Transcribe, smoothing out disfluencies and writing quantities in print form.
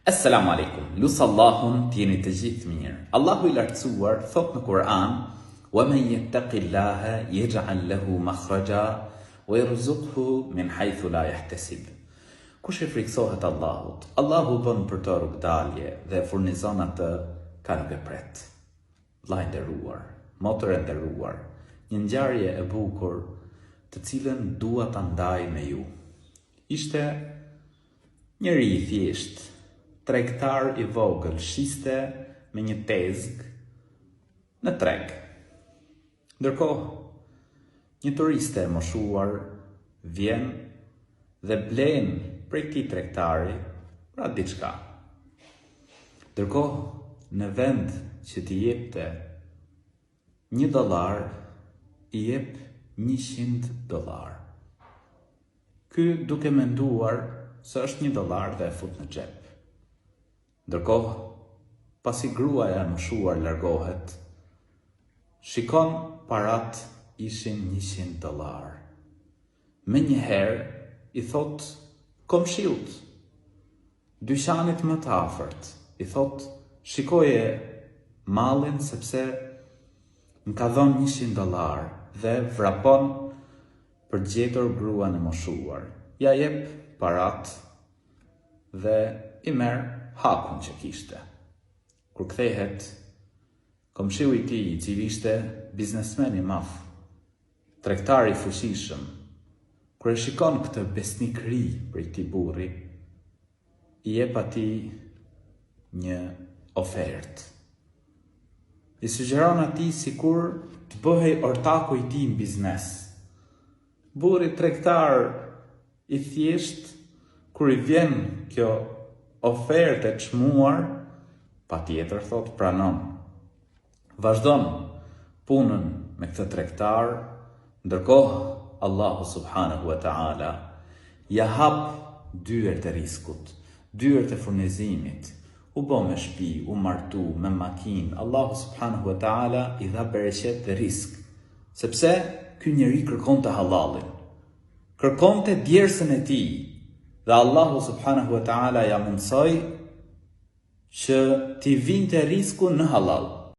Assalamu alaikum, lusë Allahun t'jeni të gjithë mirë. Allahu I lartësuar thot në Kur'an: "Wa man yattaqillaha yaj'al lahu makhraja wa yarzuqhu min haythu la yahtasib." Kush I friksohet Allahut, Allahu bën për të rrugdalje dhe furnizon atë ka nuk e pret. Vllai nderuar, motër e nderuar, një ngjarje e bukur të cilën dua ta ndaj me ju. Ishte njëri I thjesht, tregtar I vogël, shiste me një tezg në treg. Ndërkohë, një turiste e moshuar vjen dhe blen prej këtij tregtari pra diçka. Ndërkohë, në vend që t'i jepte $1, I jep $100. Ky duke menduar se është $1 dhe e fut në xhep. Ndërkohë, pasi gruaja e moshuar largohet, shikon parat ishin $100. Menjëherë I thot komshiut, dyqanit më të afërt, I thot: "Shikoje mallin sepse më ka dhënë $100" dhe vrapon për gjetur gruan e moshuar. Ja jep parat dhe I merr hakun që kishte. Kur kthehet, komshiu I tij, I cili ishte biznesmen I madh, tregtar I fuqishëm, kur e shikon këtë besnikëri prej këtij burri, I jep atij një ofertë. I sugjeron atij sikur të bëhej ortaku I tij në biznes. Burri tregtar I thjesht, kur I vjen kjo ofertë e çmuar, patjetër thot pranon. Vazhdon punën me këtë tregtar, ndërkohë Allahu subhanahu wa ta'ala ja hap dyert e riskut, dyert e furnizimit. U bë me shtëpi, u martu me makinë. Allahu subhanahu wa ta'ala I dha bereqet dhe risk, sepse ky njeri kërkonte halallin, kërkonte djersën e tij. Dhe Allahu subhanahu wa ta'ala ja mundsoi që t'i vinte risku në halal.